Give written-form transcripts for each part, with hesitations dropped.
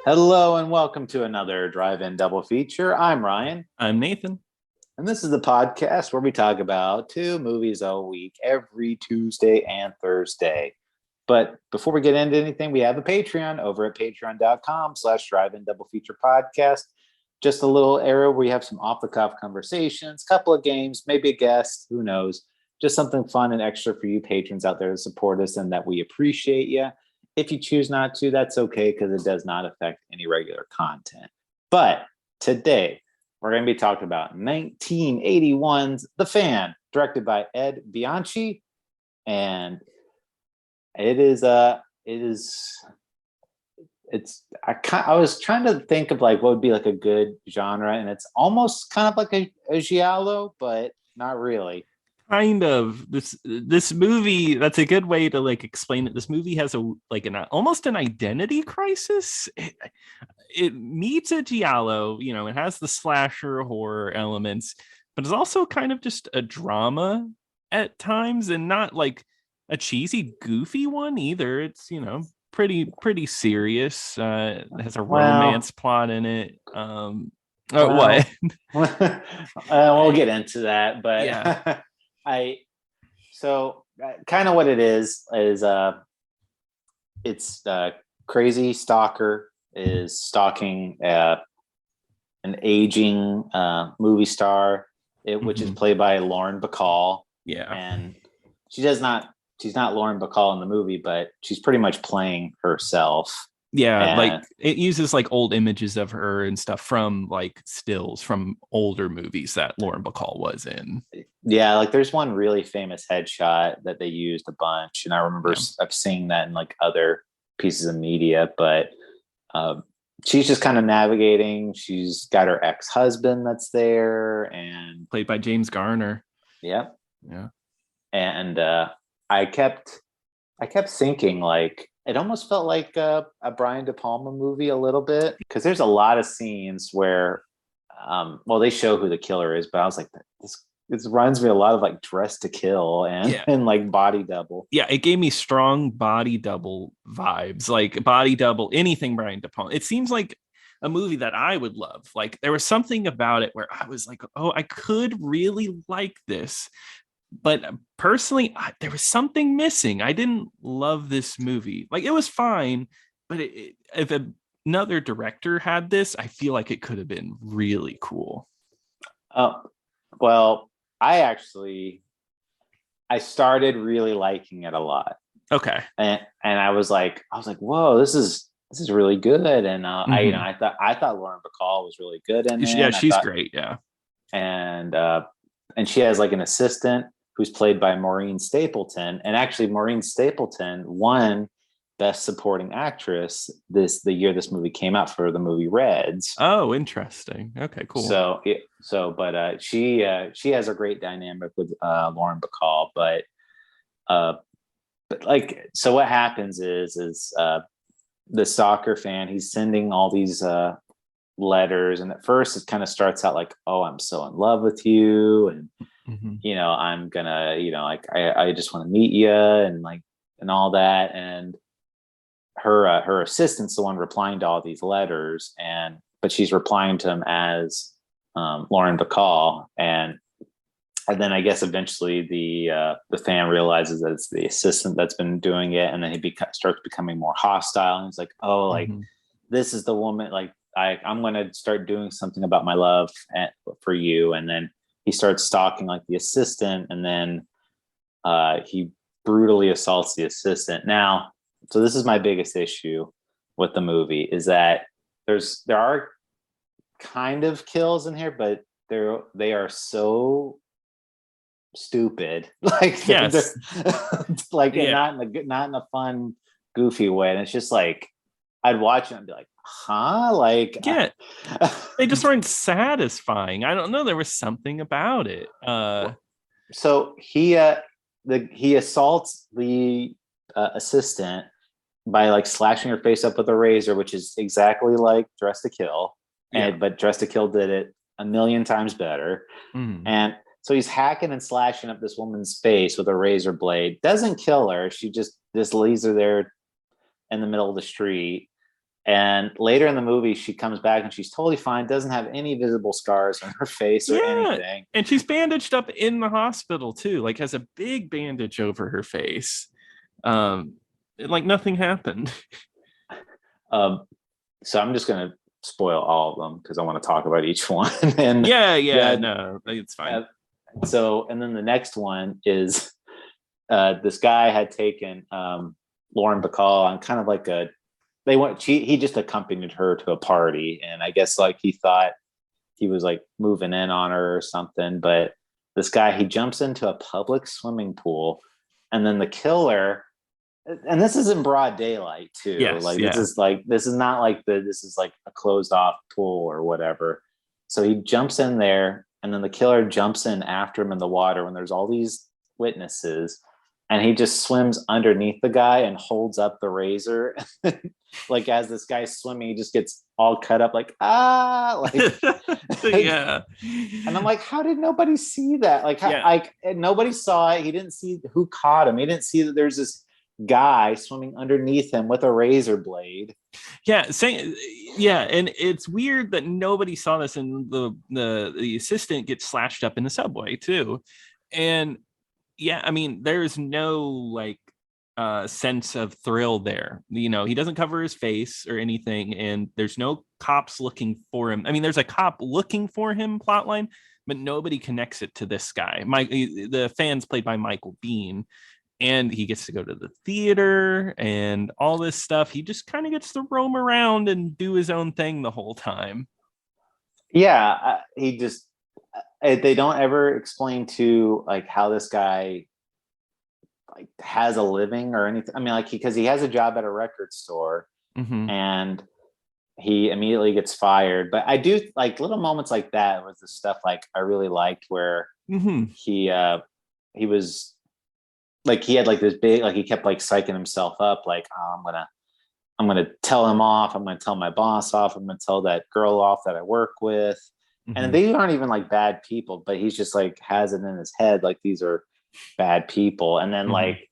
Hello and welcome to another Drive-In Double Feature. I'm Ryan. I'm Nathan. And this is the podcast where we talk about 2 movies a week every Tuesday and Thursday. But before we get into anything, we have a Patreon over at patreon.com/drive-in-double-feature-podcast. Just a little area where we have some off-the-cuff conversations, couple of games, maybe a guest, who knows. Just something fun and extra for you patrons out there to support us and that we appreciate you. If you choose not to, that's okay because it does not affect any regular content. But today, we're going to be talking about 1981's The Fan, directed by Ed Bianchi. And I was trying to think of like what would be like a good genre, and it's almost kind of like a giallo, but not really. Kind of this movie, that's a good way to like explain it. This movie has almost an identity crisis. It meets a giallo, it has the slasher horror elements, but it's also kind of just a drama at times, and not like a cheesy goofy one either. It's pretty serious. It has a romance plot in it. What? We'll get into that, but Yeah. Kind of what it is it's crazy stalker is stalking an aging movie star, which is played by Lauren Bacall. Yeah. And she's not Lauren Bacall in the movie, but she's pretty much playing herself. Yeah, like it uses like old images of her and stuff from like stills from older movies that Lauren Bacall was in. Yeah, like there's one really famous headshot that they used a bunch, and I remember I've seen that in like other pieces of media. But she's just kind of navigating. She's got her ex-husband that's there, and played by James Garner. Yep. Yeah. And I kept thinking like it almost felt like a Brian De Palma movie a little bit, because there's a lot of scenes where, they show who the killer is, but I was like, this reminds me a lot of like Dress to Kill and like Body Double. Yeah, it gave me strong Body Double vibes, like Body Double, anything Brian De Palma. It seems like a movie that I would love. Like there was something about it where I was like, oh, I could really like this. But personally, there was something missing. I didn't love this movie. Like it was fine, but if another director had this, I feel like it could have been really cool. Well, I started really liking it a lot. Okay. And I was like, whoa, this is really good. And I thought Lauren Bacall was really good in it. Yeah, she's great. Yeah. And she has like an assistant who's played by Maureen Stapleton. And actually Maureen Stapleton won Best Supporting Actress the year this movie came out for the movie Reds. Oh, interesting. Okay, cool. But she has a great dynamic with Lauren Bacall. But like, so what happens is the soccer fan, he's sending all these letters, and at first it kind of starts out like, oh, I'm so in love with you, and I'm gonna, like I just want to meet you, and like and all that. And her assistant's the one replying to all these letters, but she's replying to them as Lauren Bacall, and then I guess eventually the fan realizes that it's the assistant that's been doing it, and then he starts becoming more hostile, and he's like, oh, like this is the woman, like I'm going to start doing something about my love for you. And then he starts stalking like the assistant, and then he brutally assaults the assistant. Now, so this is my biggest issue with the movie, is that there are kind of kills in here, but they are so stupid. Like, yes, like not in a fun, goofy way. And it's just like I'd watch it and be like, huh? Like, yeah, they just weren't satisfying. I don't know. There was something about it. So he assaults the assistant by like slashing her face up with a razor, which is exactly like Dress to Kill. But Dress to Kill did it a million times better. And so he's hacking and slashing up this woman's face with a razor blade. Doesn't kill her. She just leaves her there in the middle of the street. And later in the movie, she comes back and she's totally fine, doesn't have any visible scars on her face or anything. And she's bandaged up in the hospital too, like has a big bandage over her face. Like nothing happened. So I'm just going to spoil all of them because I want to talk about each one. And no, it's fine. So, and then the next one is this guy had taken Lauren Bacall on kind of like he just accompanied her to a party, and I guess like he thought he was like moving in on her or something. But this guy, he jumps into a public swimming pool, and then the killer, and this is in broad daylight too. This is not like this is like a closed off pool or whatever. So he jumps in there, and then the killer jumps in after him in the water when there's all these witnesses. And he just swims underneath the guy and holds up the razor. Like as this guy's swimming, he just gets all cut up like, yeah. And I'm like, how did nobody see that? Nobody saw it. He didn't see who caught him. He didn't see that there's this guy swimming underneath him with a razor blade. And it's weird that nobody saw this, and the assistant gets slashed up in the subway too. And yeah, I mean, there's no like sense of thrill there. You know, he doesn't cover his face or anything, and there's no cops looking for him. I mean, there's a cop looking for him plotline, but nobody connects it to this guy. The fan's played by Michael Biehn, and he gets to go to the theater and all this stuff. He just kind of gets to roam around and do his own thing the whole time. Yeah, they don't ever explain to like how this guy like has a living or anything. I mean, like because he has a job at a record store, and he immediately gets fired. But I do like little moments like that was the stuff like I really liked where he was like he had like this big like he kept like psyching himself up like, oh, I'm gonna tell him off. I'm gonna tell my boss off. I'm gonna tell that girl off that I work with. And they aren't even like bad people, but he's just like has it in his head like these are bad people. And then like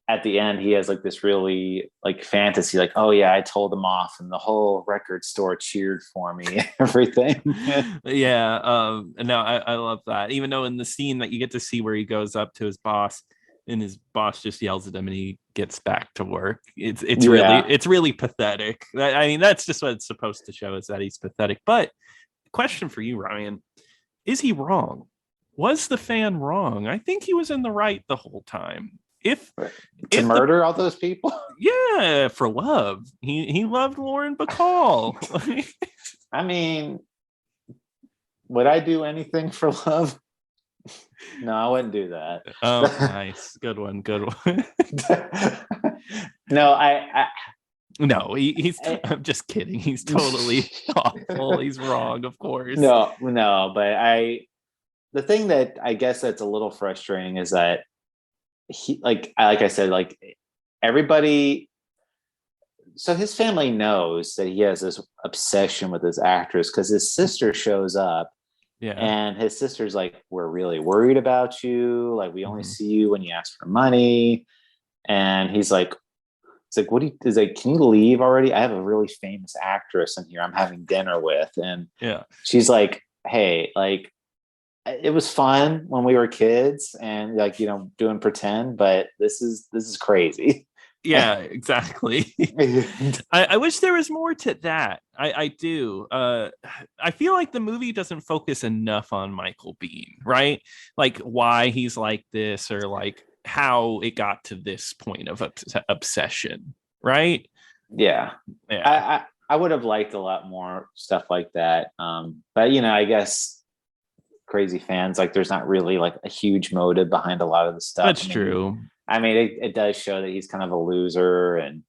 at the end, he has like this really like fantasy, like, oh yeah, I told him off, and the whole record store cheered for me, everything. No, I love that. Even though in the scene that you get to see where he goes up to his boss, and his boss just yells at him, and he gets back to work. It's really pathetic. I mean, that's just what it's supposed to show, is that he's pathetic. But question for you, Ryan, is he wrong? Was the fan wrong? I think he was in the right the whole time. To murder all those people? Yeah, for love. He loved Lauren Bacall. I mean, would I do anything for love? No, I wouldn't do that. Oh, nice. Good one. No, No, I'm just kidding. He's totally awful. He's wrong, of course. No, but the thing that I guess that's a little frustrating is that he, like I said, like everybody. So his family knows that he has this obsession with this actress because his sister shows up. Yeah. And his sister's like, we're really worried about you. Like, we only see you when you ask for money. And he's like, can you leave already? I have a really famous actress in here I'm having dinner with. And she's like, hey, like, it was fun when we were kids and like, you know, doing pretend, but this is crazy. Yeah, exactly. I wish there was more to that. I do. I feel like the movie doesn't focus enough on Michael Biehn, right? Like why he's like this, or like how it got to this point of obsession, right? Yeah. I would have liked a lot more stuff like that. But you know, I guess crazy fans, like there's not really like a huge motive behind a lot of the stuff. That's true. I mean, it does show that he's kind of a loser and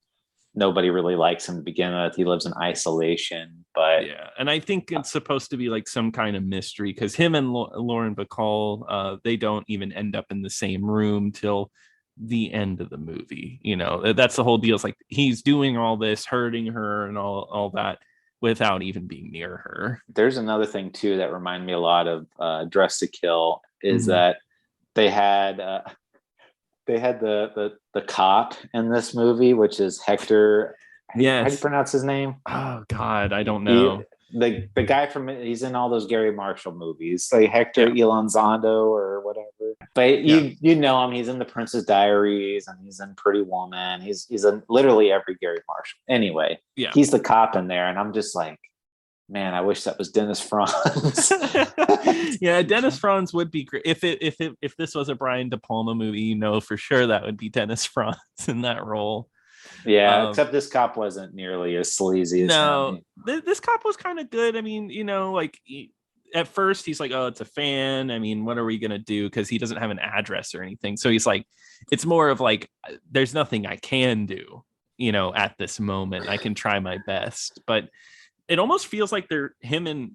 nobody really likes him to begin with. He lives in isolation, but yeah. And I think it's supposed to be like some kind of mystery because him and Lauren Bacall, they don't even end up in the same room till the end of the movie. You know, that's the whole deal. It's like he's doing all this, hurting her and all that without even being near her. There's another thing too that reminded me a lot of Dress to Kill is that they had the cop in this movie, which is Hector How do you Yes. pronounce his name? Oh God, I don't know. The guy from, he's in all those Gary Marshall movies, like Hector Yeah. Elizondo or whatever. But Yeah. you know him. He's in The Princess Diaries and he's in Pretty Woman. He's in literally every Gary Marshall. Anyway, Yeah. he's the cop in there, and I'm just like, man, I wish that was Dennis Franz. Yeah, Dennis Franz would be great if this was a Brian De Palma movie. You know for sure that would be Dennis Franz in that role. Yeah, except this cop wasn't nearly as sleazy as No, him. this cop was kind of good. I mean, like at first he's like, "Oh, it's a fan." I mean, what are we gonna do? Because he doesn't have an address or anything. So he's like, it's more of like, there's nothing I can do. At this moment, I can try my best, but it almost feels like him and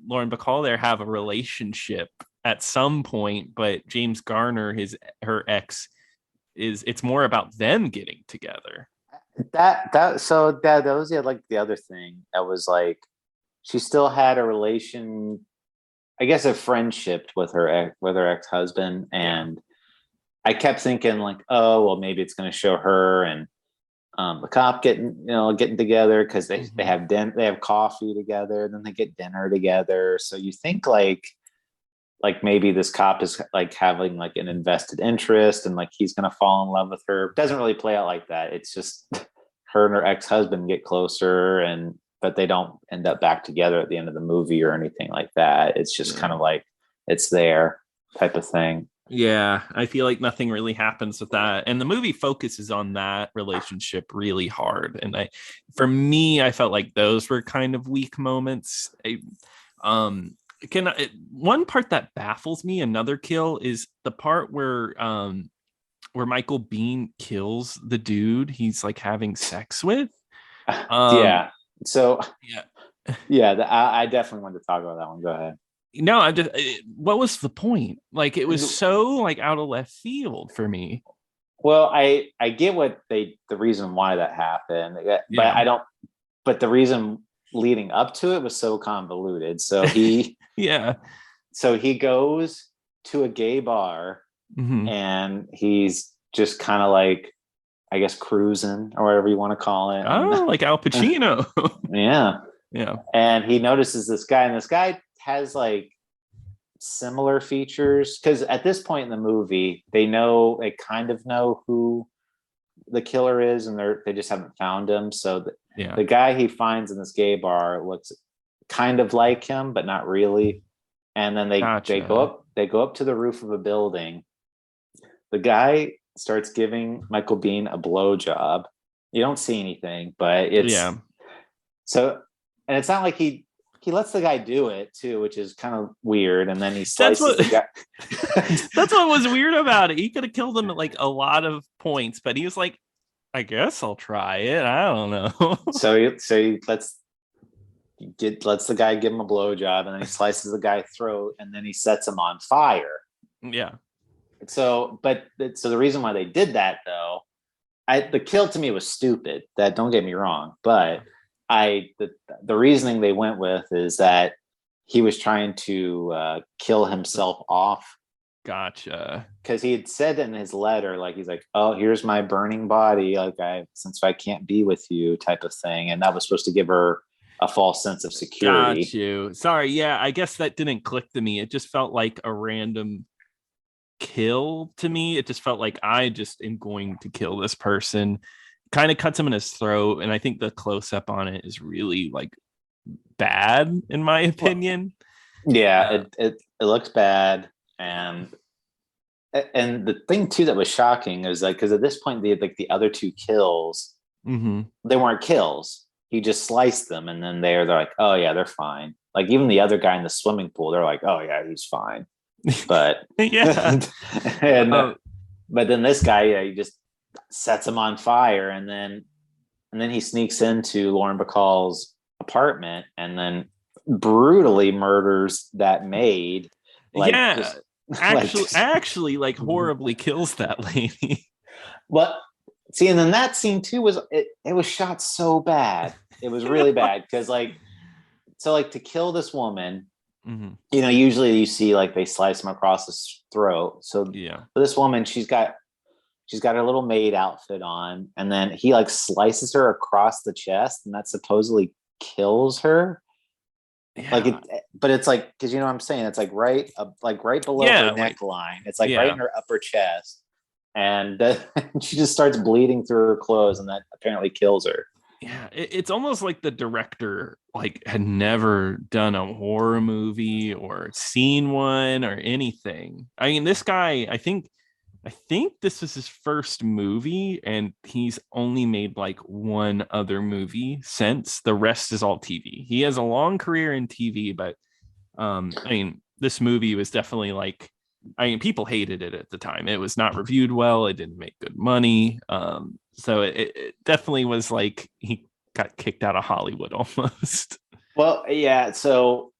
Lauren Bacall there have a relationship at some point, but James Garner, her ex, it's more about them getting together. That was the other thing that was like, she still had a relation, I guess, a friendship with her ex-husband, and I kept thinking like, oh well, maybe it's going to show her and the cop getting together because they have coffee together, then they get dinner together. So you think like maybe this cop is like having like an invested interest and like he's going to fall in love with her. It doesn't really play out like that. It's just her and her ex-husband get closer, but they don't end up back together at the end of the movie or anything like that. It's just kind of like it's there type of thing. Yeah, I feel like nothing really happens with that, and the movie focuses on that relationship really hard. And for me, I felt like those were kind of weak moments. One part that baffles me, another kill, is the part where Michael Biehn kills the dude he's like having sex with. Yeah. So yeah, I definitely wanted to talk about that one. Go ahead. No, what was the point? Like, it was so like out of left field for me. Well, I get the reason why that happened, but but the reason leading up to it was so convoluted. So he goes to a gay bar, and he's just kind of like, I guess, cruising or whatever you want to call it. Oh, like Al Pacino. Yeah. And he notices this guy, and this guy has like similar features, because at this point in the movie they kind of know who the killer is, and they just haven't found him. So the guy he finds in this gay bar looks kind of like him but not really. And then they go up to the roof of a building. The guy starts giving Michael Biehn a blowjob. You don't see anything, but it's so, and it's not like he lets the guy do it too, which is kind of weird. And then he slices the guy. That's what was weird about it. He could have killed him at like a lot of points, but he was like, I guess I'll try it. I don't know. so he lets the guy give him a blowjob, and then he slices the guy's throat, and then he sets him on fire. Yeah. So the reason why they did that, though, the kill to me was stupid. That, don't get me wrong, but the reasoning they went with is that he was trying to kill himself off. Gotcha. Because he had said in his letter, like, he's like, "Oh, here's my burning body, like, since I can't be with you," type of thing, and that was supposed to give her a false sense of security. Got you. Sorry, yeah, I guess that didn't click to me. It just felt like a random kill to me. It just felt like, I just am going to kill this person. Kind of cuts him in his throat, and I think the close-up on it is really like bad in my opinion. It looks bad, and the thing too that was shocking is like, because at this point the other two kills, they weren't kills. He just sliced them, and then they're like, oh yeah, they're fine. Like, even the other guy in the swimming pool, they're like, oh yeah, he's fine. But but then this guy, he just sets him on fire, and then he sneaks into Lauren Bacall's apartment and then brutally murders that maid. Actually like horribly kills that lady. But see, and then that scene too was it was shot so bad. It was really bad, because to kill this woman, usually you see like they slice them across the throat. So for this woman, she's got she's got her little maid outfit on, and then he like slices her across the chest, and that supposedly kills her. Yeah. Like but it's like, because you know what I'm saying, it's like right below her neckline. It's like right in her upper chest, and she just starts bleeding through her clothes, and that apparently kills her. Yeah, it's almost like the director like had never done a horror movie or seen one or anything. I mean, this guy, I think this was his first movie, and he's only made like one other movie since. The rest is all TV. He has a long career in TV, but I mean, this movie was definitely like, I mean, people hated it at the time. It was not reviewed well. It didn't make good money. So it definitely was like he got kicked out of Hollywood almost. Well, yeah. So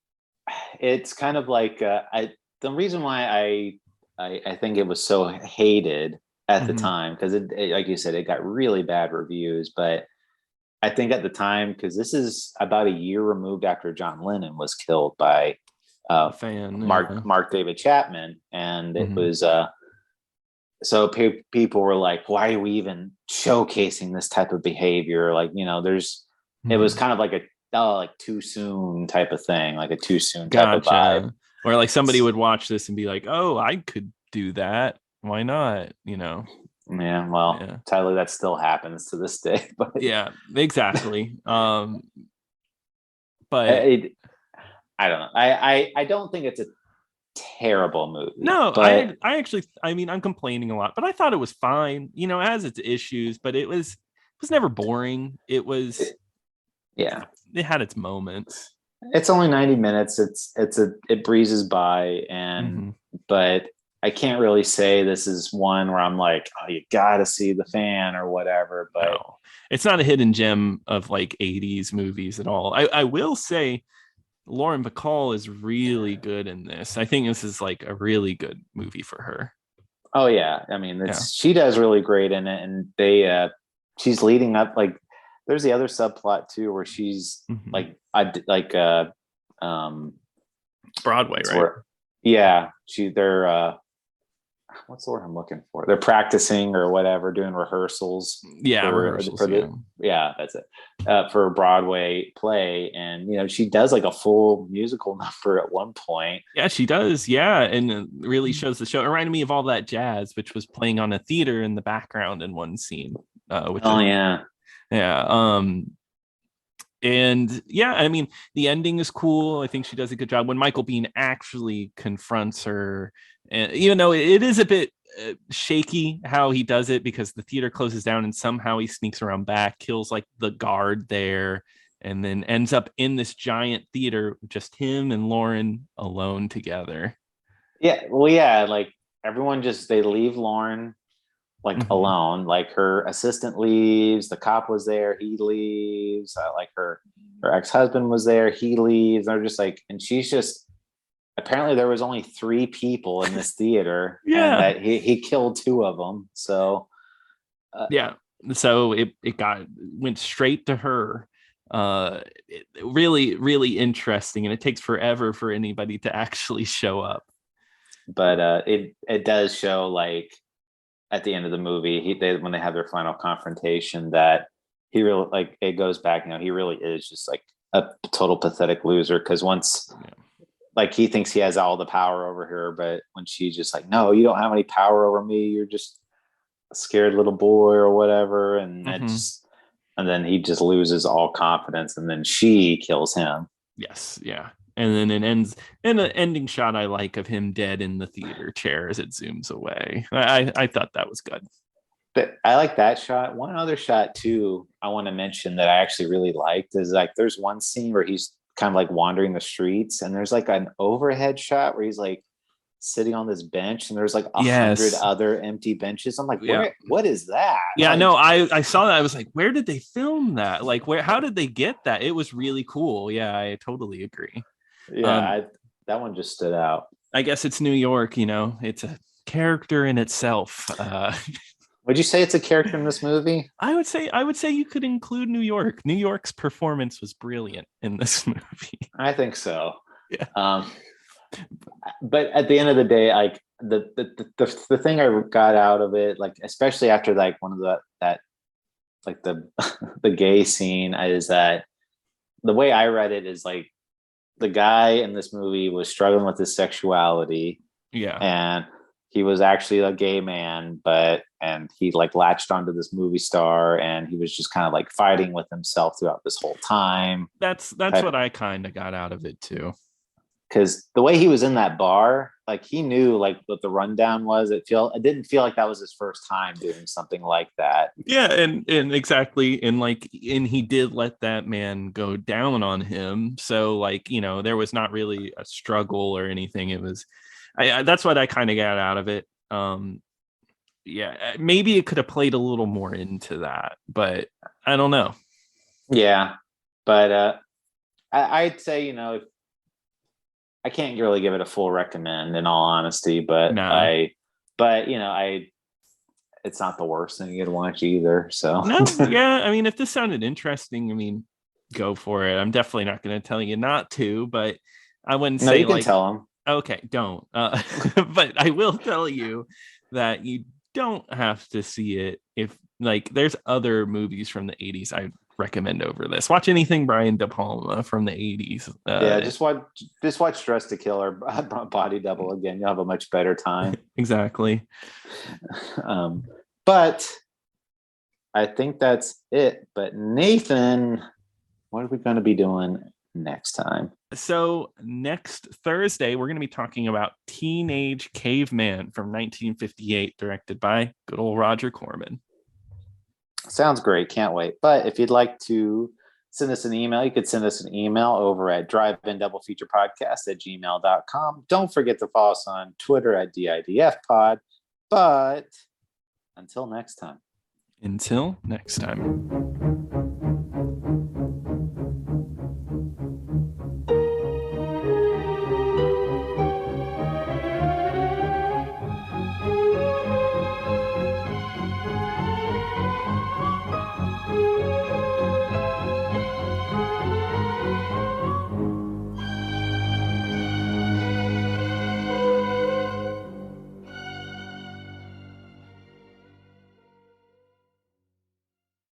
it's kind of like the reason why I think it was so hated at the time, because it, like you said, it got really bad reviews. But I think at the time, because this is about a year removed after John Lennon was killed by Mark David Chapman, and it was so people were like, why are we even showcasing this type of behavior? Like, you know, it was kind of like like too soon type of thing, like a too soon type of vibe. Or like somebody would watch this and be like, oh, I could do that. Why not? You know? Yeah, well, Tyler, that still happens to this day. But yeah, exactly. But I don't know. I don't think it's a terrible movie. No, but I actually, I mean, I'm complaining a lot, but I thought it was fine. You know, it has its issues, but it was never boring. It had its moments. It's only 90 minutes. It breezes by, and but I can't really say this is one where I'm like, oh, you gotta see The Fan or whatever. But no, it's not a hidden gem of like 80s movies at all. I will say Lauren Bacall is really good in this. I think this is like a really good movie for her. Oh yeah, I mean, she does really great in it, and she's leading up. Like, there's the other subplot too, where she's Broadway, right? They're what's the word I'm looking for? They're practicing or whatever, doing rehearsals. That's it. For a Broadway play. And, you know, she does like a full musical number at one point. Yeah, she does. Yeah. And it really shows the show. It reminded me of All That Jazz, which was playing on a theater in the background in one scene. Yeah. And yeah, I mean, the ending is cool. I think she does a good job when Michael Biehn actually confronts her. And even though it is a bit shaky how he does it, because the theater closes down and somehow he sneaks around back, kills like the guard there, and then ends up in this giant theater, just him and Lauren alone together. Yeah. Well, yeah, like everyone they leave Lauren like alone. Like her assistant leaves, the cop was there, he leaves, like her ex-husband was there, he leaves. They're just like, and she's just, apparently there was only 3 people in this theater. And that he killed 2 of them. So so it went straight to her. Really, really interesting, and it takes forever for anybody to actually show up. But it does show, like, at the end of the movie, when they have their final confrontation, that he really, like, it goes back, you know, he really is just like a total pathetic loser. Because once like he thinks he has all the power over her, but when she's just like, no, you don't have any power over me, you're just a scared little boy or whatever. And and then he just loses all confidence, and then she kills him. Yes. Yeah. And then it ends in an ending shot I like of him dead in the theater chair as it zooms away. I thought that was good. But I like that shot. One other shot too I want to mention that I actually really liked is, like, there's one scene where he's kind of like wandering the streets, and there's like an overhead shot where he's like sitting on this bench, and there's like 100 other empty benches. I'm like, what is that? Yeah, like, no, I saw that. I was like, where did they film that? Like, how did they get that? It was really cool. Yeah, I totally agree. Yeah, that one just stood out. I guess it's New York, you know, it's a character in itself. Would you say it's a character in this movie? I would say you could include New York. New York's performance was brilliant in this movie. I think so. Yeah. But at the end of the day, like the thing I got out of it, like especially after like one of that like the the gay scene, is that the way I read it is like the guy in this movie was struggling with his sexuality, Yeah. and he was actually a gay man, and he like latched onto this movie star, and he was just kind of like fighting with himself throughout this whole time. That's what I kind of got out of it too. Because the way he was in that bar, like he knew like what the rundown was. It didn't feel like that was his first time doing something like that. Yeah, and exactly, and like, and he did let that man go down on him. So like, there was not really a struggle or anything. It was, that's what I kind of got out of it. Yeah, maybe it could have played a little more into that, but I don't know. Yeah, but I'd say I can't really give it a full recommend in all honesty, but No. it's not the worst thing you could watch either. So No, yeah. I mean, if this sounded interesting, I mean, go for it. I'm definitely not going to tell you not to, but I wouldn't no, say you can like, tell them. okay, don't. But I will tell you that you don't have to see it if like there's other movies from the 80s I recommend over this. Watch anything Brian De Palma from the 80s. Yeah, just watch Dress to Kill or Body Double again. You'll have a much better time. Exactly. But I think that's it. But Nathan, what are we going to be doing next time? So next Thursday, we're going to be talking about Teenage Caveman from 1958, directed by good old Roger Corman. Sounds great. Can't wait. But if you'd like to send us an email, you could send us an email over at driveindoublefeaturepodcast@gmail.com. Don't forget to follow us on Twitter at DIDFpod. But until next time. Until next time.